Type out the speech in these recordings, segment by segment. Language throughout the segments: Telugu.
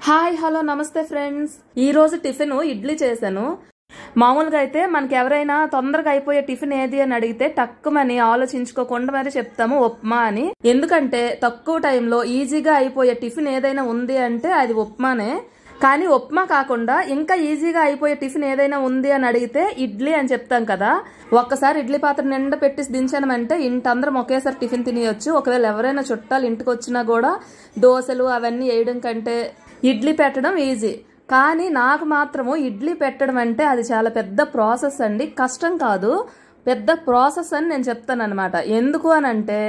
హాయ్ హలో నమస్తే ఫ్రెండ్స్. ఈ రోజు టిఫిన్ ఇడ్లీ చేశాను. మామూలుగా అయితే మనకి ఎవరైనా తొందరగా అయిపోయే టిఫిన్ ఏది అని అడిగితే టక్కుమని ఆలోచించుకోకుండా మరి చెప్తాము ఉప్మా అని. ఎందుకంటే తక్కువ టైంలో ఈజీగా అయిపోయే టిఫిన్ ఏదైనా ఉంది అంటే అది ఉప్మానే. కానీ ఉప్మా కాకుండా ఇంకా ఈజీగా అయిపోయే టిఫిన్ ఏదైనా ఉంది అని అడిగితే ఇడ్లీ అని చెప్తాం కదా. ఒక్కసారి ఇడ్లీ పాత్ర నిండా పెట్టి దించామంటే ఇంటందరం ఒకేసారి టిఫిన్ తినేయొచ్చు. ఒకవేళ ఎవరైనా చుట్టాలు ఇంటికి వచ్చినా కూడా దోశలు అవన్నీ వేయడం కంటే ఇడ్లీ పెట్టడం ఈజీ. కానీ నాకు మాత్రము ఇడ్లీ పెట్టడం అంటే అది చాలా పెద్ద ప్రాసెస్ అండి. కష్టం కాదు, పెద్ద ప్రాసెస్ అని నేను చెప్తాను అనమాట. ఎందుకు అని అంటే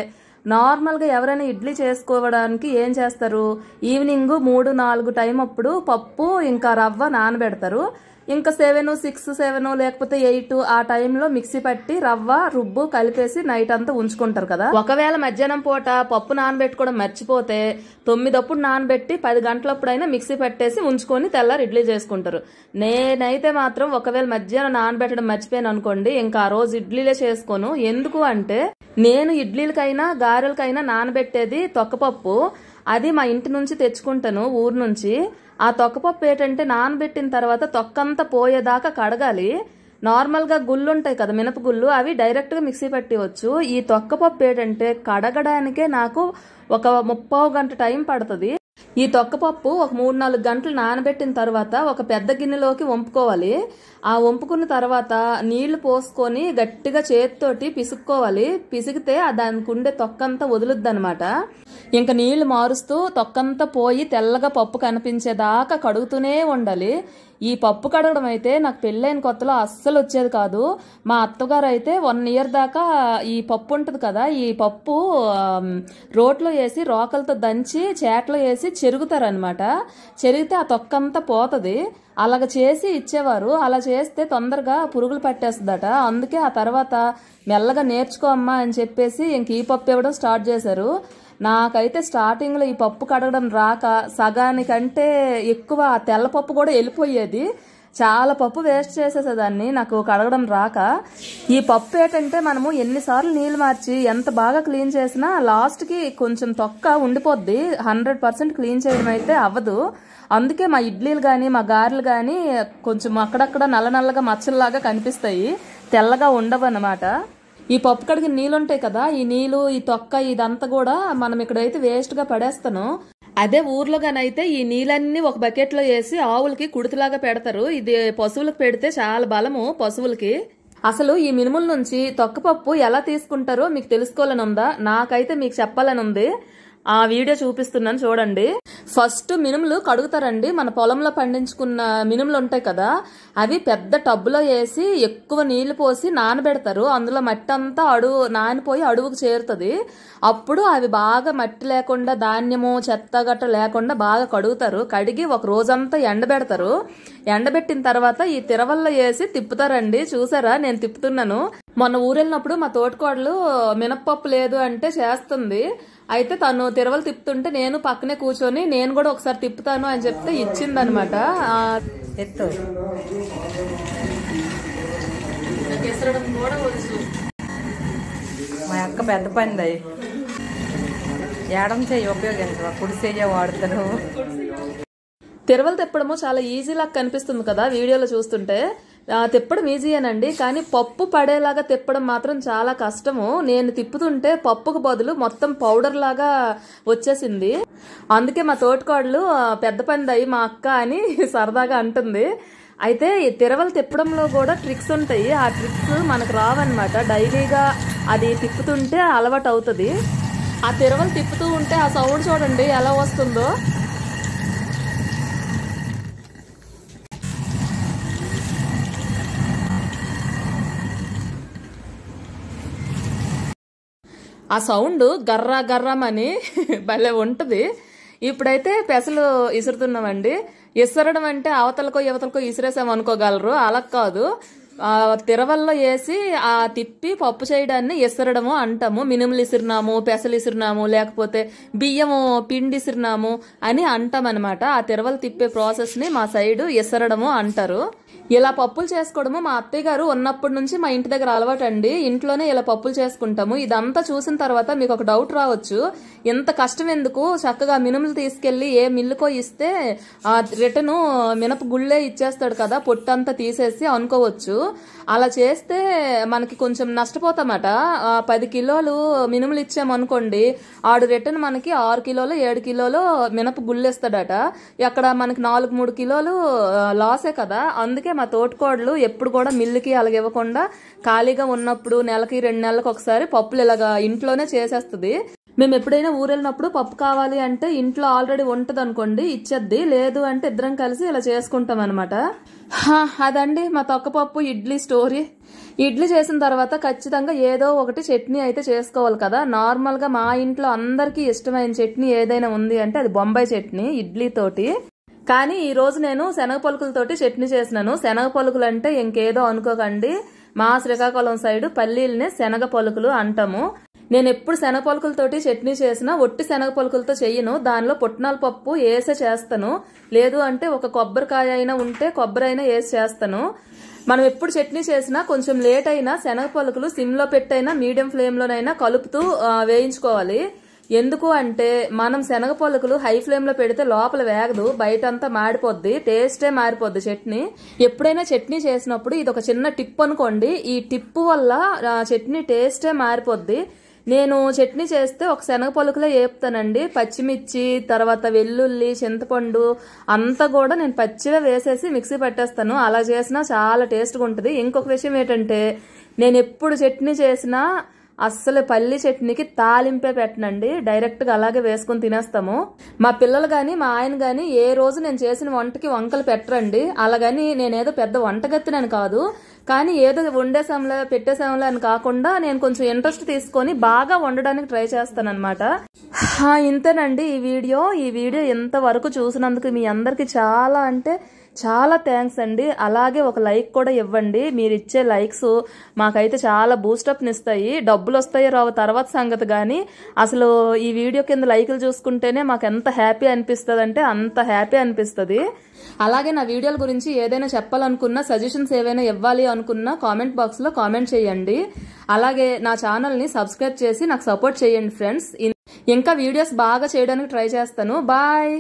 నార్మల్గా ఎవరైనా ఇడ్లీ చేసుకోవడానికి ఏం చేస్తారు, ఈవినింగ్ 3-4 టైం అప్పుడు పప్పు ఇంకా రవ్వ నానబెడతారు. ఇంకా 7, 6, 7 లేకపోతే 8 ఆ టైంలో మిక్సీ పట్టి రవ్వ రుబ్బు కలిపేసి నైట్ అంతా ఉంచుకుంటారు కదా. ఒకవేళ మధ్యాహ్నం పూట పప్పు నానబెట్టుకోవడం మర్చిపోతే 9 అప్పుడు నానబెట్టి 10 గంటలప్పుడైనా మిక్సీ పట్టేసి ఉంచుకొని తెల్లారి ఇడ్లీ చేసుకుంటారు. నేనైతే మాత్రం ఒకవేళ మధ్యాహ్నం నానబెట్టడం మర్చిపోయాను అనుకోండి, ఇంకా ఆ రోజు ఇడ్లీలే చేసుకోను. ఎందుకు అంటే నేను ఇడ్లీలకైనా గారెలకైనా నానబెట్టేది తొక్కపప్పు. అది మా ఇంటి నుంచి తెచ్చుకుంటాను, ఊరు నుంచి. ఆ తొక్కపప్పు ఏంటంటే నానబెట్టిన తర్వాత తొక్కంతా పోయేదాకా కడగాలి. నార్మల్గా గుళ్ళు ఉంటాయి కదా, మినపగుళ్ళు, అవి డైరెక్ట్గా మిక్సీ పట్టవచ్చు. ఈ తొక్కపప్పు ఏంటంటే కడగడానికే నాకు ఒక 30 గంట టైం పడుతుంది. ఈ తొక్కపప్పు ఒక 3-4 గంటలు నానబెట్టిన తర్వాత ఒక పెద్ద గిన్నెలోకి వంపుకోవాలి. ఆ వంపుకున్న తర్వాత నీళ్లు పోసుకొని గట్టిగా చేతితోటి పిసుక్కోవాలి. పిసిగితే దానికి ఉండే తొక్కంతా వదులుద్ది అనమాట. ఇంకా నీళ్లు మారుస్తూ తొక్కంతా పోయి తెల్లగా పప్పు కనిపించేదాకా కడుగుతూనే ఉండాలి. ఈ పప్పు కడగడం అయితే నాకు పెళ్ళైన కొత్తలో అస్సలు వచ్చేది కాదు. మా అత్తగారు అయితే 1 ఇయర్ దాకా ఈ పప్పు ఉంటుంది కదా, ఈ పప్పు రోట్లో వేసి రోకలతో దంచి చేట్లో వేసి చెరుగుతారనమాట. చెరిగితే ఆ తొక్కంతా పోతుంది. అలాగ చేసి ఇచ్చేవారు. అలా చేస్తే తొందరగా పురుగులు పట్టేస్తుందట. అందుకే ఆ తర్వాత మెల్లగా నేర్చుకో అమ్మా అని చెప్పేసి ఇంక ఈ పప్పు ఇవ్వడం స్టార్ట్ చేశారు. నాకైతే స్టార్టింగ్లో ఈ పప్పు కడగడం రాక సగానికంటే ఎక్కువ తెల్లపప్పు కూడా వెళ్ళిపోయేది. చాలా పప్పు వేస్ట్ చేసేసేదాన్ని నాకు కడగడం రాక. ఈ పప్పు ఏంటంటే మనము ఎన్నిసార్లు నీళ్ళు మార్చి ఎంత బాగా క్లీన్ చేసినా లాస్ట్కి కొంచెం తొక్క ఉండిపోద్ది. 100% క్లీన్ చేయడం అయితే అవ్వదు. అందుకే మా ఇడ్లీలు కానీ మా గారెలు కానీ కొంచెం అక్కడక్కడ నల్లగా మచ్చల్లాగా కనిపిస్తాయి, తెల్లగా ఉండవు అన్నమాట. ఈ పప్పు కడిగిన నీళ్ళు ఉంటాయి కదా, ఈ నీళ్ళు ఈ తొక్క ఇదంతా కూడా మనం ఇక్కడైతే వేస్ట్ గా పడేస్తాను. అదే ఊర్లోగానైతే ఈ నీళ్ళన్నీ ఒక బకెట్ లో వేసి ఆవులకి కుడితిలాగా పెడతారు. ఇది పశువులకు పెడితే చాలా బలము పశువులకి. అసలు ఈ మినుముల నుంచి తొక్కపప్పు ఎలా తీసుకుంటారో మీకు తెలుసుకోవాలని ఉందా? నాకైతే మీకు చెప్పాలని ఉంది. ఆ వీడియో చూపిస్తున్నాను చూడండి. ఫస్ట్ మినుములు కడుగుతారండి. మన పొలంలో పండించుకున్న మినుములు ఉంటాయి కదా, అవి పెద్ద టబ్బులో వేసి ఎక్కువ నీళ్లు పోసి నానబెడతారు. అందులో మట్టి అంతా నానిపోయి అడుగుకు చేరుతుంది. అప్పుడు అవి బాగా మట్టి లేకుండా ధాన్యము చెత్త గట్ట లేకుండా బాగా కడుగుతారు. కడిగి ఒక రోజంతా ఎండబెడతారు. ఎండబెట్టిన తర్వాత ఈ తిరవల్లో వేసి తిప్పుతారండి. చూసారా నేను తిప్పుతున్నాను. మొన్న ఊరెళ్ళినప్పుడు మా తోటికోడలు మినప్పప్పు లేదు అంటే చేస్తుంది. అయితే తను తిరవలు తిప్పుతుంటే నేను పక్కనే కూర్చొని నేను కూడా ఒకసారి తిప్పుతాను అని చెప్తే ఇచ్చిందనమాట. మా అక్క పెద్ద పనిది ఏడం చెయ్యి ఉపయోగించవా, కుడి చెయ్యి వాడతారు. తిరవలు తిప్పడము చాలా ఈజీలాగా కనిపిస్తుంది కదా వీడియోలో చూస్తుంటే. తిప్పడం ఈజీయేనండి, కానీ పప్పు పడేలాగా తిప్పడం మాత్రం చాలా కష్టము. నేను తిప్పుతుంటే పప్పుకు బదులు మొత్తం పౌడర్ లాగా వచ్చేసింది. అందుకే మా తోటికోడలు పెద్ద పనిదయ్యి మా అక్క అని సరదాగా అంటుంది. అయితే ఈ తిరవలు తిప్పడంలో కూడా ట్రిక్స్ ఉంటాయి. ఆ ట్రిక్స్ మనకు రావన్నమాట. డైలీగా అది తిప్పుతుంటే అలవాటు అవుతుంది. ఆ తిరవలు తిప్పుతూ ఉంటే ఆ సౌండ్ చూడండి ఎలా వస్తుందో. ఆ సౌండ్ గర్రా గర్రమని భలే ఉంటుంది. ఇప్పుడైతే పెసలు ఇసురుతున్నామండి. ఇసరడం అంటే అవతలకో యువతలకో ఇసిరేసాం అనుకోగలరు, అలా కాదు. తిరవల్లో వేసి ఆ తిప్పి పప్పు చేయడాన్ని ఇసరడము అంటాము. మినుములు ఇసిరినాము, పెసలు ఇసిరినాము, లేకపోతే బియ్యము పిండి ఇసిరినాము అని అంటాం అనమాట. ఆ తిరవలు తిప్పే ప్రాసెస్ ని మా సైడ్ ఇసరడము అంటారు. ఇలా పప్పులు చేసుకోవడము మా అత్తయ్య గారు ఉన్నప్పటి నుంచి మా ఇంటి దగ్గర అలవాటు అండి. ఇంట్లోనే ఇలా పప్పులు చేసుకుంటాము. ఇదంతా చూసిన తర్వాత మీకు ఒక డౌట్ రావచ్చు, ఎంత కష్టం ఎందుకు, చక్కగా మినుములు తీసుకెళ్లి ఏ మిల్లుకో ఇస్తే రిటర్న్ మినప గుళ్ళే ఇచ్చేస్తాడు కదా, పొట్టంతా తీసేసి అనుకోవచ్చు. అలా చేస్తే మనకి కొంచెం నష్టపోతామట. 10 కిలోలు మినుములు ఇచ్చామనుకోండి, ఆడు రిటర్న్ మనకి 6 కిలోలు 7 కిలోలు మినప గుళ్ళేస్తాడట. అక్కడ మనకి 4-3 కిలోలు లాసే కదా. అందుకే మా తోటకోడలు ఎప్పుడు కూడా మిల్లుకి అలాగ ఇవ్వకుండా ఖాళీగా ఉన్నప్పుడు నెలకి 2 నెలలకు ఒకసారి పప్పులు ఇలాగా ఇంట్లోనే చేసేస్తుంది. మేము ఎప్పుడైనా ఊరెళ్ళినప్పుడు పప్పు కావాలి అంటే ఇంట్లో ఆల్రెడీ ఉంటది అనుకోండి, ఇచ్చేద్ది. లేదు అంటే ఇద్దరం కలిసి ఇలా చేసుకుంటాం అనమాట. అదండి మా తొక్కపప్పు ఇడ్లీ స్టోరీ. ఇడ్లీ చేసిన తర్వాత ఖచ్చితంగా ఏదో ఒకటి చట్నీ అయితే చేసుకోవాలి కదా. నార్మల్ గా మా ఇంట్లో అందరికీ ఇష్టమైన చట్నీ ఏదైనా ఉంది అంటే అది బొంబాయి చట్నీ ఇడ్లీతోటి. కానీ ఈ రోజు నేను శనగ పలుకులతోటి చట్నీ చేసినాను. శనగ పలుకులు అంటే ఇంకేదో అనుకోకండి, మా శ్రీకాకుళం సైడ్ పల్లీలనే శనగ పలుకులు అంటాము. నేను ఎప్పుడు శనగ పలుకులతోటి చట్నీ చేసినా ఒట్టి శనగ పలుకులతో చెయ్యను, దానిలో పుట్నాల పప్పు వేసే చేస్తాను. లేదు అంటే ఒక కొబ్బరికాయ అయినా ఉంటే కొబ్బరి అయినా వేసి చేస్తాను. మనం ఎప్పుడు చట్నీ చేసినా కొంచెం లేట్ అయినా శనగ పలుకులు సిమ్ లో పెట్టైనా మీడియం ఫ్లేమ్ లోనైనా కలుపుతూ వేయించుకోవాలి. ఎందుకు అంటే మనం శనగ పలుకులు హై ఫ్లేమ్ లో పెడితే లోపల వేగదు, బయటంతా మాడిపోద్ది, టేస్టే మారిపోద్ది చట్నీ. ఎప్పుడైనా చట్నీ చేసినప్పుడు ఇది ఒక చిన్న టిప్ అనుకోండి, ఈ టిప్ వల్ల చట్నీ టేస్టే మారిపోద్ది. నేను చట్నీ చేస్తే ఒక శనగ పలుకులే వేపుతానండి. పచ్చిమిర్చి, తర్వాత వెల్లుల్లి, చింతపండు అంతా కూడా నేను పచ్చివే వేసేసి మిక్సీ పట్టేస్తాను. అలా చేసినా చాలా టేస్ట్గా ఉంటుంది. ఇంకొక విషయం ఏంటంటే, నేను ఎప్పుడు చట్నీ చేసినా అస్సలు పల్లి చట్నీకి తాలింపే పెట్టనండి, డైరెక్ట్ గా అలాగే వేసుకుని తినేస్తాము. మా పిల్లలు గాని మా ఆయన గాని ఏ రోజు నేను చేసిన వంటకి వంకలు పెట్టరండి. అలాగని నేనేదో పెద్ద వంటగత్తినని కాదు, కానీ ఏదో వండేసాంలే పెట్టేసాంలే అని కాకుండా నేను కొంచెం ఇంట్రెస్ట్ తీసుకొని బాగా వండడానికి ట్రై చేస్తానన్నమాట. ఇంతేనండి ఈ వీడియో. ఇంతవరకు చూసినందుకు మీ అందరికి చాలా అంటే చాలా థ్యాంక్స్ అండి. అలాగే ఒక లైక్ కూడా ఇవ్వండి. మీరు ఇచ్చే లైక్స్ మాకైతే చాలా బూస్టప్ని ఇస్తాయి. డబ్బులు వస్తాయో రావు తర్వాత సంగతి, కానీ అసలు ఈ వీడియో కింద లైకులు చూసుకుంటేనే మాకు ఎంత హ్యాపీ అనిపిస్తుంది అంటే అంత హ్యాపీ అనిపిస్తుంది. అలాగే నా వీడియోల గురించి ఏదైనా చెప్పాలనుకున్నా, సజెషన్స్ ఏవైనా ఇవ్వాలి అనుకున్నా కామెంట్ బాక్స్ లో కామెంట్ చేయండి. అలాగే నా ఛానల్ ని సబ్స్క్రైబ్ చేసి నాకు సపోర్ట్ చేయండి ఫ్రెండ్స్. ఇంకా వీడియోస్ బాగా చేయడానికి ట్రై చేస్తాను. బాయ్.